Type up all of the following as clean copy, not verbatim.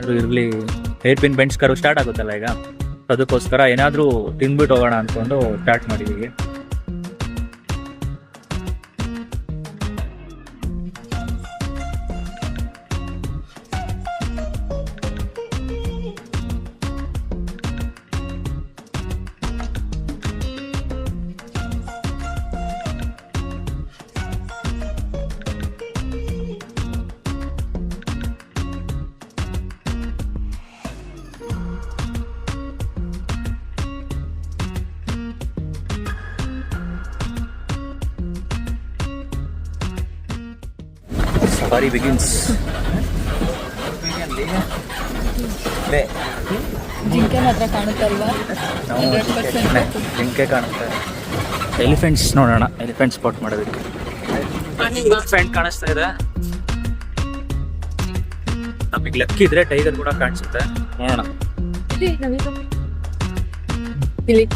ಏನಾದರೂ ಇರಲಿ. Hair pin bench ಕರು ಸ್ಟಾರ್ಟ್ ಆಗುತ್ತಲ್ಲ ಈಗ, ಅದಕ್ಕೋಸ್ಕರ ಏನಾದರೂ ತಿಂದ್ಬಿಟ್ಟು ಹೋಗೋಣ ಅಂದ್ಕೊಂಡು ಸ್ಟಾರ್ಟ್ ಮಾಡಿದ್ದೀವಿ. Safari begins. ಜಿಂಕೆ ಮಾತ್ರ ಕಾಣುತ್ತಲ್ವಾ? ಜಿಂಕೆ ಕಾಣುತ್ತೆ. ಎಲಿಫೆಂಟ್ಸ್ ನೋಡೋಣ, ಎಲಿಫೆಂಟ್ ಸ್ಪಾಟ್ ಮಾಡೋದಕ್ಕೆ. ಎಲಿಫೆಂಟ್ ಕಾಣಿಸ್ತಾ ಇದೆ. ನಮಗೆ ಲಕ್ಕಿ ಇದ್ರೆ ಟೈಗರ್ ಕೂಡ ಕಾಣಿಸುತ್ತೆ, ನೋಡೋಣ. ಇಲ್ಲಿ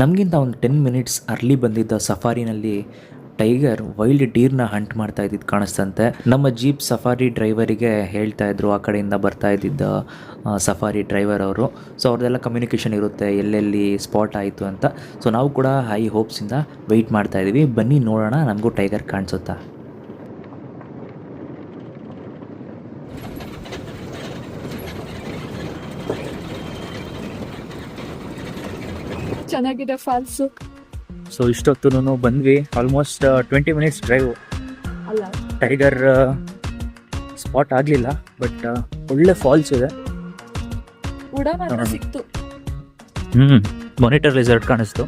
ನಮಗಿಂತ ಒಂದು 10 ಮಿನಿಟ್ಸ್ ಅರ್ಲಿ ಬಂದಿದ್ದ ಸಫಾರಿನಲ್ಲಿ ಟೈಗರ್ ವೈಲ್ಡ್ ಡೀರ್ನ ಹಂಟ್ ಮಾಡ್ತಾ ಇದ್ದಿದ್ದು ಕಾಣಿಸ್ತಂತೆ. ನಮ್ಮ ಜೀಪ್ ಸಫಾರಿ ಡ್ರೈವರಿಗೆ ಹೇಳ್ತಾ ಇದ್ರು, ಆ ಕಡೆಯಿಂದ ಬರ್ತಾ ಇದ್ದಿದ್ದ ಸಫಾರಿ ಡ್ರೈವರ್ ಅವರು. ಸೊ ಅವ್ರದ್ದೆಲ್ಲ ಕಮ್ಯುನಿಕೇಷನ್ ಇರುತ್ತೆ, ಎಲ್ಲೆಲ್ಲಿ ಸ್ಪಾಟ್ ಆಯಿತು ಅಂತ. ಸೊ ನಾವು ಕೂಡ ಹೈ ಹೋಪ್ಸಿಂದ ವೆಯ್ಟ್ ಮಾಡ್ತಾ ಇದ್ದೀವಿ. ಬನ್ನಿ ನೋಡೋಣ ನಮಗೂ ಟೈಗರ್ ಕಾಣಿಸುತ್ತಾ. ಚೆನ್ನಾಗಿದೆ ಫಾಲ್ಸು. ಸೊ ಇಷ್ಟೊತ್ತು ಬಂದ್ವಿ, ಆಲ್ಮೋಸ್ಟ್ 20 ಮಿನಿಟ್ಸ್ ಡ್ರೈವ್. ಅಲ್ಲ, ಟೈಗರ್ ಸ್ಪಾಟ್ ಆಗಲಿಲ್ಲ, ಬಟ್ ಒಳ್ಳೆ ಫಾಲ್ಸ್ ಇದೆ. ಉಡ ಮಾತ್ರ ಸಿಕ್ತು. ಮಾನಿಟರ್ ರೆಸಾರ್ಟ್ ಕಾಣಿಸ್ತು.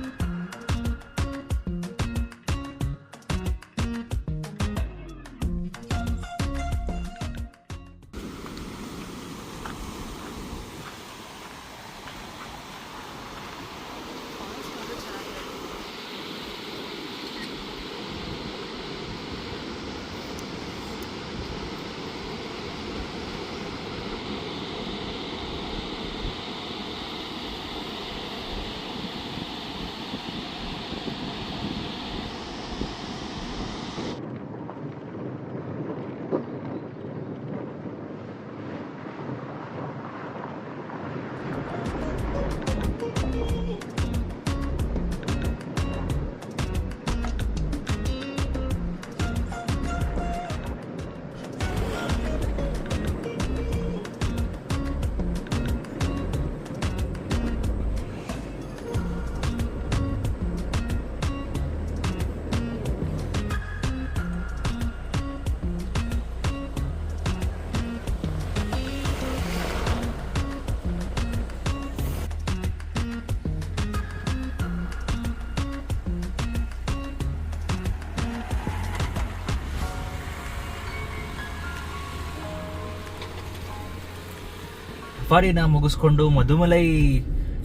ಸಫಾರಿನ ಮುಗಿಸ್ಕೊಂಡು ಮಧುಮಲೈ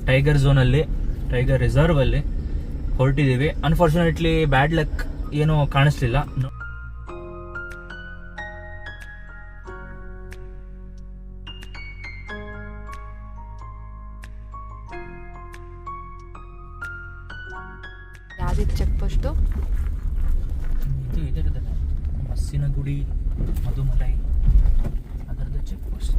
ಟೈಗರ್ ಝೋನಲ್ಲಿ, ಟೈಗರ್ ರಿಸರ್ವಲ್ಲಿ ಹೊರಟಿದ್ದೀವಿ. ಅನ್ಫಾರ್ಚುನೇಟ್ಲಿ ಬ್ಯಾಡ್ ಲಕ್, ಏನೂ ಕಾಣಿಸ್ಲಿಲ್ಲ. ಯಾವ್ದಿತ್ತು ಚೆಕ್ ಪೋಸ್ಟು? ಇದು ಇದರದಲ್ಲ, ಮಸ್ಸಿನಗುಡಿ ಮಧುಮಲೈ ಅದರದ್ದು ಚೆಕ್ ಪೋಸ್ಟ್.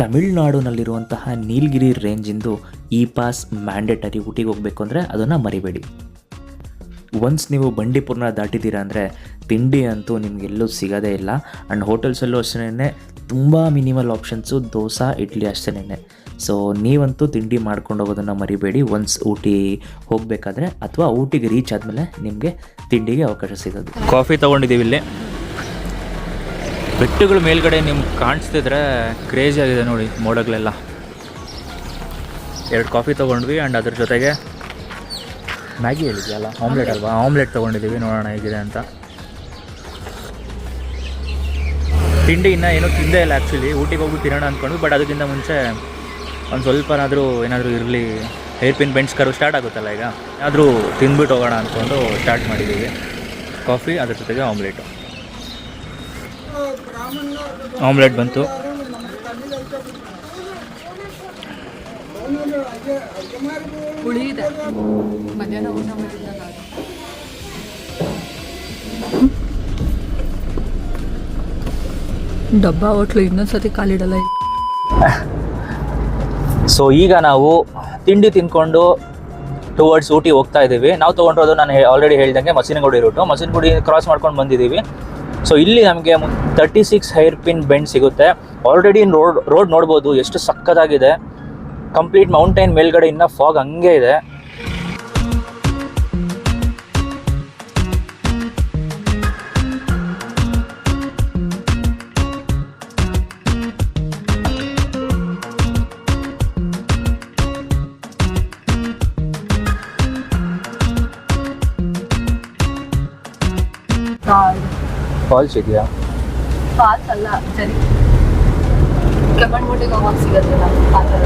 ತಮಿಳ್ನಾಡಿನಲ್ಲಿರುವಂತಹ ನೀಲಗಿರಿ ರೇಂಜಿಂದು ಈ ಪಾಸ್ ಮ್ಯಾಂಡೇಟರಿ. ಊಟಿಗೆ ಹೋಗಬೇಕು ಅಂದರೆ ಅದನ್ನು ಮರಿಬೇಡಿ. ಒನ್ಸ್ ನೀವು ಬಂಡೀಪುರನ ದಾಟಿದ್ದೀರಾ ಅಂದರೆ ತಿಂಡಿ ಅಂತೂ ನಿಮಗೆಲ್ಲೂ ಸಿಗೋದೇ ಇಲ್ಲ. ಆ್ಯಂಡ್ ಹೋಟೆಲ್ಸಲ್ಲೂ ಅಷ್ಟೇ ತುಂಬ ಮಿನಿಮಲ್ ಆಪ್ಷನ್ಸು, ದೋಸೆ ಇಡ್ಲಿ ಅಷ್ಟೇ. ಸೊ ನೀವಂತೂ ತಿಂಡಿ ಮಾಡ್ಕೊಂಡು ಹೋಗೋದನ್ನು ಮರಿಬೇಡಿ ಒನ್ಸ್ ಊಟಿ ಹೋಗಬೇಕಾದ್ರೆ, ಅಥವಾ ಊಟಿಗೆ ರೀಚ್ ಆದಮೇಲೆ ನಿಮಗೆ ತಿಂಡಿಗೆ ಅವಕಾಶ ಸಿಗೋದು. ಕಾಫಿ ತೊಗೊಂಡಿದ್ದೀವಿ ಇಲ್ಲಿ. ಬೆಟ್ಟಗಳು ಮೇಲ್ಗಡೆ ನಿಮ್ಗೆ ಕಾಣಿಸ್ತಿದ್ರೆ ಕ್ರೇಜಿ ಆಗಿದೆ ನೋಡಿ, ಮೋಡಗಳೆಲ್ಲ. 2 ಕಾಫಿ ತೊಗೊಂಡ್ವಿ ಆ್ಯಂಡ್ ಅದ್ರ ಜೊತೆಗೆ ಮ್ಯಾಗಿ ಹೇಳಿದ್ಯಲ್ಲ, ಆಮ್ಲೆಟ್ ಅಲ್ವಾ, ಆಮ್ಲೆಟ್ ತೊಗೊಂಡಿದ್ದೀವಿ. ನೋಡೋಣ ಹೇಗಿದೆ ಅಂತ. ತಿಂಡಿ ಇನ್ನೂ ಏನೂ ತಿಂದೇ ಇಲ್ಲ ಆ್ಯಕ್ಚುಲಿ. ಊಟಿಗೆ ಹೋಗ್ಬಿಟ್ಟು ತಿನ್ನೋಣ ಅಂದ್ಕೊಂಡ್ವಿ, ಬಟ್ ಅದಕ್ಕಿಂತ ಮುಂಚೆ ಒಂದು ಸ್ವಲ್ಪನಾದರೂ ಏನಾದರೂ ಇರಲಿ. ಹೇರ್ ಪಿನ್ ಬೆಂಡ್ಸ್ ಕರು ಸ್ಟಾರ್ಟ್ ಆಗುತ್ತಲ್ಲ ಈಗ, ಏನಾದರೂ ತಿಂದ್ಬಿಟ್ಟು ಹೋಗೋಣ ಅಂದ್ಕೊಂಡು ಸ್ಟಾರ್ಟ್ ಮಾಡಿದ್ದೀವಿ. ಕಾಫಿ ಅದ್ರ ಜೊತೆಗೆ ಆಮ್ಲೆಟ್ ಬಂತು. ಹುಳಿ ಇದೆ. ಮಧ್ಯಾಹ್ನ ಊಟ ಮಾಡಿದ್ನಲ್ಲ ಅದು. ಡಬ್ಬ ಹೋಟ್ಲು ಇನ್ನೊಂದ್ಸತಿ ಕಾಲಿಡಲ್ಲ. ಸೊ ಈಗ ನಾವು ತಿಂಡಿ ತಿನ್ಕೊಂಡು ಟುವರ್ಡ್ಸ್ ಊಟಿ ಹೋಗ್ತಾ ಇದ್ದೀವಿ. ನಾವು ತೊಗೊಂಡಿರೋದು ನಾನು ಆಲ್ರೆಡಿ ಹೇಳ್ದಂಗೆ ಮಸೀನಗುಡಿ ರೂಟು. ಮಸೀನಗುಡಿ ಕ್ರಾಸ್ ಮಾಡ್ಕೊಂಡು ಬಂದಿದ್ದೀವಿ. ಸೊ ಇಲ್ಲಿ ನಮಗೆ 36 ಹೇರ್ ಪಿನ್ ಬೆಂಡ್ ಸಿಗುತ್ತೆ. ಆಲ್ರೆಡಿ ರೋಡ್ ನೋಡ್ಬೋದು ಎಷ್ಟು ಸಕ್ಕತ್ತಾಗಿದೆ. ಕಂಪ್ಲೀಟ್ ಮೌಂಟೈನ್ ಮೇಲ್ಗಡೆ ಇನ್ನ ಫಾಗ್ ಹಂಗೆ ಇದೆ. ಫಾಲ್ಸ್ ಇದೆಯಾ? ಫಾಲ್ಸ್ ಅಲ್ಲ, ಸರಿ. ಕೆಮ್ಮಣ್ಣುಗುಡ್ಡೆಗೆ ಹೋಗೋಕೆ ಸಿಗತ್ತಲ್ಲ ಆ ಥರ.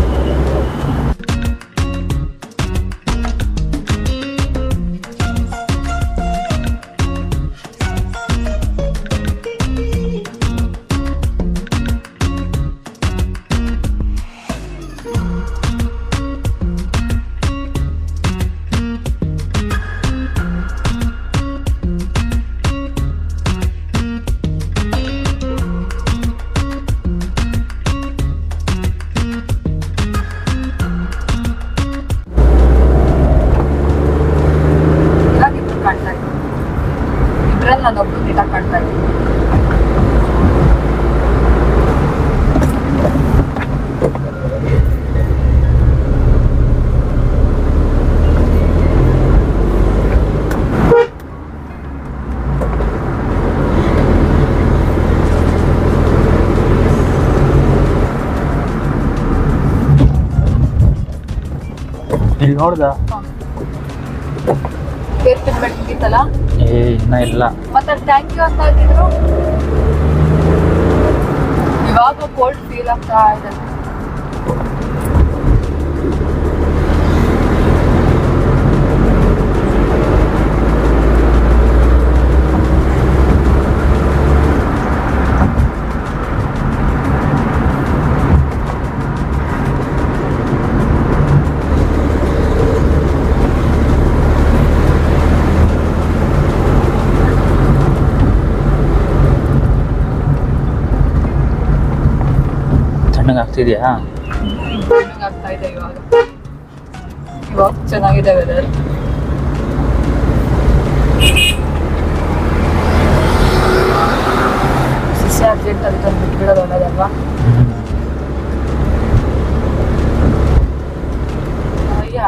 ನಾನೊಬ್ರು ನೀಟಾಗಿ ಕಾಣ್ತಾ ಇದ್ದೀನಿ. ಇಲ್ಲಿ ನೋಡ್ದ ಮುಗಿತಲ್ಲ? ಇನ್ನ ಇಲ್ಲ. ಮತ್ತೆ ಥ್ಯಾಂಕ್ ಯು ಅಂತ ಹಾಕಿದ್ರು. ಇವಾಗ ಕೋಲ್ಡ್ ಫೀಲ್ ಆಗ್ತಾ ಇದೆ. ಆಗ್ತಿದ್ಯಾ? ಆಗ್ತಾ ಇದೆ ಇವಾಗ ಚೆನ್ನಾಗಿದೆ ವೆದರ್. ಸಸ್ಯ ಅರ್ಜೆಂಟ್ ಅಂತ ಬಿಟ್ಬಿಡೋದು ಒಳ್ಳೇದಲ್ವಾ? ಅಯ್ಯ